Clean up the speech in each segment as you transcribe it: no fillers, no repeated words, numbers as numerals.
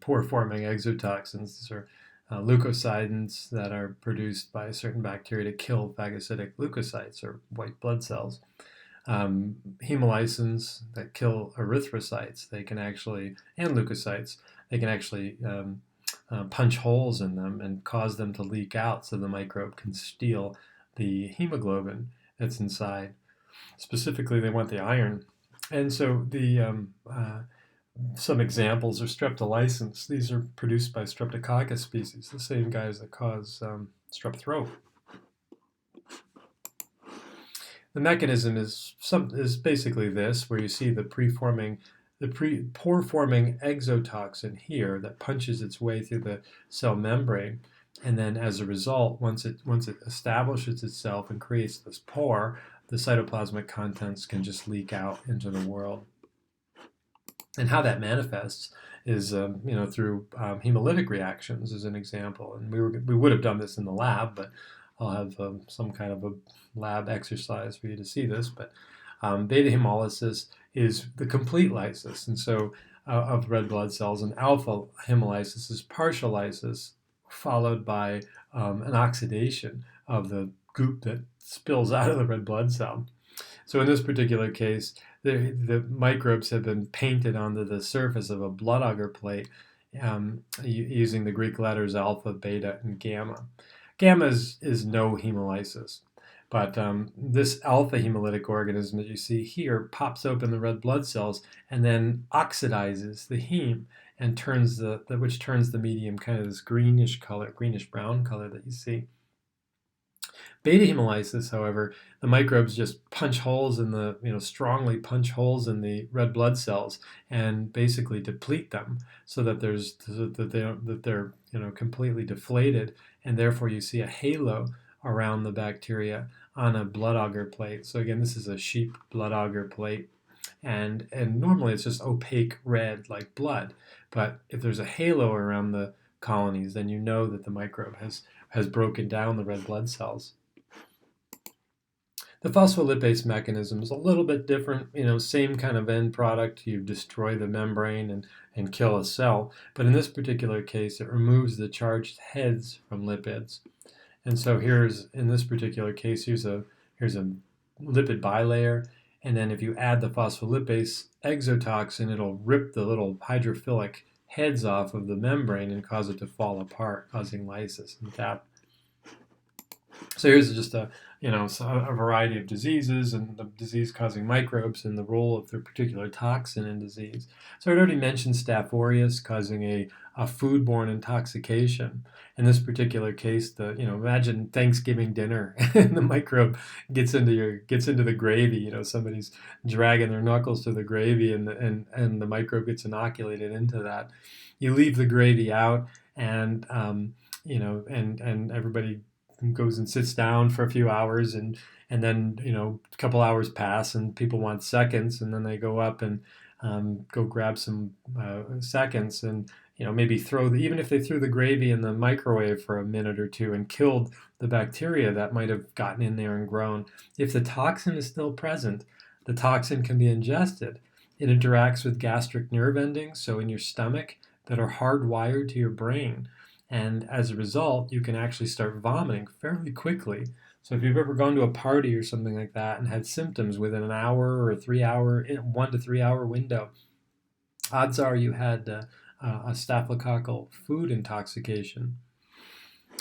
pore-forming exotoxins. These are leukocidins that are produced by certain bacteria to kill phagocytic leukocytes or white blood cells. Hemolysins that kill erythrocytes, they can actually, and leukocytes, they can actually punch holes in them and cause them to leak out so the microbe can steal the hemoglobin that's inside. Specifically, they want the iron. And so some examples are streptolysins. These are produced by streptococcus species, the same guys that cause strep throat. The mechanism is basically this, where you see the pore-forming exotoxin here that punches its way through the cell membrane, and then as a result, once it establishes itself and creates this pore, the cytoplasmic contents can just leak out into the world. And how that manifests is through hemolytic reactions, as an example. And we would have done this in the lab, but I'll have some kind of a lab exercise for you to see this. But beta hemolysis is the complete lysis, and so of red blood cells, and alpha hemolysis is partial lysis, followed by an oxidation of the goop that spills out of the red blood cell. So in this particular case, the microbes have been painted onto the surface of a blood agar plate using the Greek letters alpha, beta, and gamma. Gamma is no hemolysis, but this alpha hemolytic organism that you see here pops open the red blood cells and then oxidizes the heme and which turns the medium kind of this greenish brown color that you see. Beta hemolysis, however, the microbes just punch holes in the, strongly punch holes in the red blood cells and basically deplete them so that they're completely deflated, and therefore you see a halo around the bacteria on a blood agar plate. So again, this is a sheep blood agar plate, and normally it's just opaque red like blood, but if there's a halo around the colonies, then you know that the microbe has broken down the red blood cells. The phospholipase mechanism is a little bit different, same kind of end product. You destroy the membrane and kill a cell, but in this particular case, it removes the charged heads from lipids. And so in this particular case, here's a lipid bilayer, and then if you add the phospholipase exotoxin, it'll rip the little hydrophilic heads off of the membrane and cause it to fall apart, causing lysis and death. So here's just a variety of diseases and the disease-causing microbes and the role of their particular toxin in disease. So I'd already mentioned Staph aureus causing a foodborne intoxication. In this particular case, imagine Thanksgiving dinner and the microbe gets into the gravy. Somebody's dragging their knuckles to the gravy, and the microbe gets inoculated into that. You leave the gravy out, and and everybody goes and sits down for a few hours, and then a couple hours pass and people want seconds, and then they go up and go grab some seconds, and maybe even if they threw the gravy in the microwave for a minute or two and killed the bacteria that might have gotten in there and grown, if the toxin is still present, the toxin can be ingested. It interacts with gastric nerve endings, so in your stomach, that are hardwired to your brain. And as a result, you can actually start vomiting fairly quickly. So if you've ever gone to a party or something like that and had symptoms within an hour or 1 to 3 hour window, odds are you had a staphylococcal food intoxication.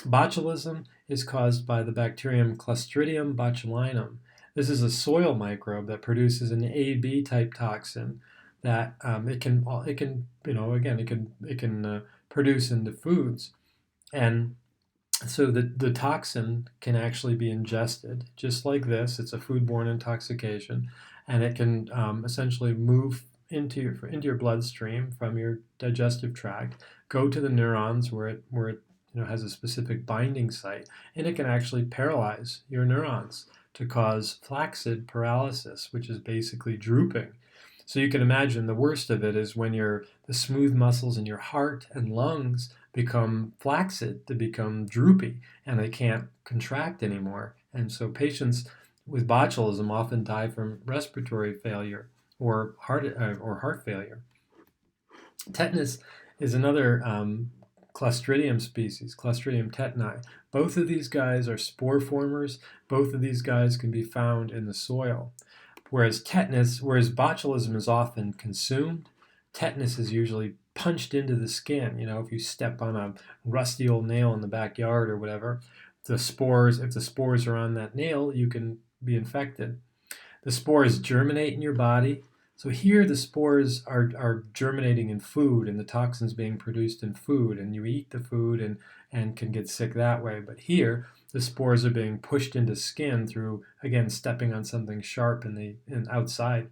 Botulism is caused by the bacterium Clostridium botulinum. This is a soil microbe that produces an AB type toxin that it can produce into foods. And so the toxin can actually be ingested just like this. It's a foodborne intoxication, and it can essentially move into your bloodstream from your digestive tract, go to the neurons where it has a specific binding site, and it can actually paralyze your neurons to cause flaccid paralysis, which is basically drooping. So you can imagine the worst of it is when the smooth muscles in your heart and lungs become flaccid, to become droopy, and they can't contract anymore. And so patients with botulism often die from respiratory failure or heart failure. Tetanus is another Clostridium species, Clostridium tetani. Both of these guys are spore formers. Both of these guys can be found in the soil. Whereas botulism is often consumed, tetanus is usually punched into the skin. You know, if you step on a rusty old nail in the backyard or whatever, if the spores are on that nail, you can be infected. The spores germinate in your body. So here the spores are germinating in food and the toxins being produced in food, and you eat the food and can get sick that way. But here the spores are being pushed into skin through, again, stepping on something sharp in outside.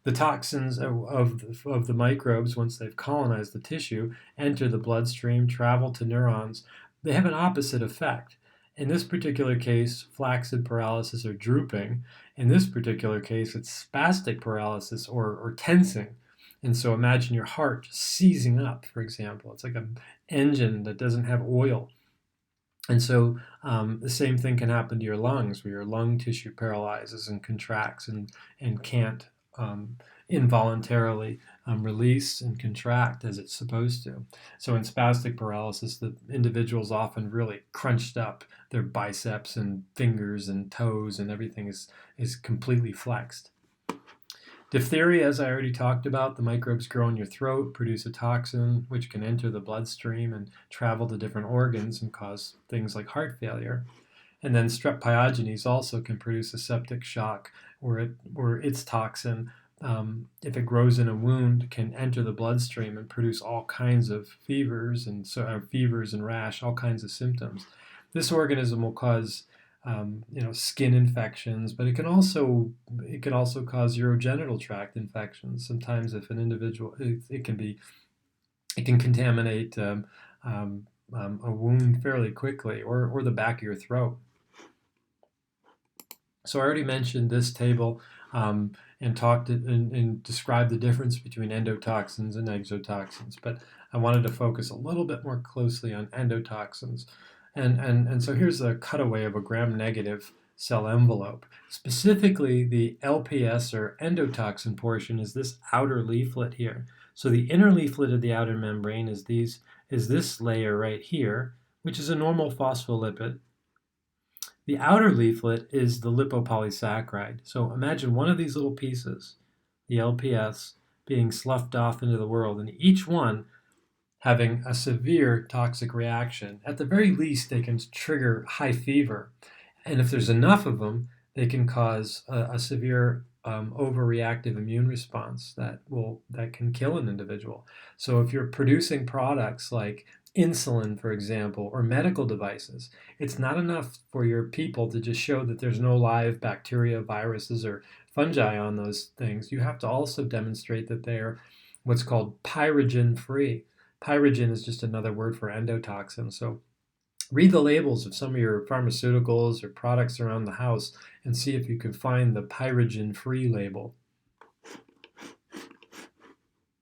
The toxins of the microbes, once they've colonized the tissue, enter the bloodstream, travel to neurons. They have an opposite effect. In this particular case, flaccid paralysis or drooping. In this particular case, it's spastic paralysis or tensing. And so imagine your heart just seizing up, for example. It's like an engine that doesn't have oil. And so the same thing can happen to your lungs, where your lung tissue paralyzes and contracts and can't involuntarily release and contract as it's supposed to. So in spastic paralysis, the individual's often really crunched up. Their biceps and fingers and toes and everything is completely flexed. Diphtheria, as I already talked about, the microbes grow in your throat, produce a toxin which can enter the bloodstream and travel to different organs and cause things like heart failure. And then streptococcus also can produce a septic shock, or its toxin, if it grows in a wound, can enter the bloodstream and produce all kinds of fevers and rash, all kinds of symptoms. This organism will cause skin infections, but it can also cause urogenital tract infections. Sometimes, if an individual, it can contaminate a wound fairly quickly, or the back of your throat. So I already mentioned this table and talked and described the difference between endotoxins and exotoxins, but I wanted to focus a little bit more closely on endotoxins. And so here's a cutaway of a gram-negative cell envelope. Specifically, the LPS or endotoxin portion is this outer leaflet here. So the inner leaflet of the outer membrane is this layer right here, which is a normal phospholipid. The outer leaflet is the lipopolysaccharide. So imagine one of these little pieces, the LPS, being sloughed off into the world, and each one having a severe toxic reaction. At the very least, they can trigger high fever. And if there's enough of them, they can cause a severe overreactive immune response that can kill an individual. So if you're producing products like insulin, for example, or medical devices, it's not enough for your people to just show that there's no live bacteria, viruses, or fungi on those things. You have to also demonstrate that they're what's called pyrogen-free. Pyrogen is just another word for endotoxin. So read the labels of some of your pharmaceuticals or products around the house and see if you can find the pyrogen-free label.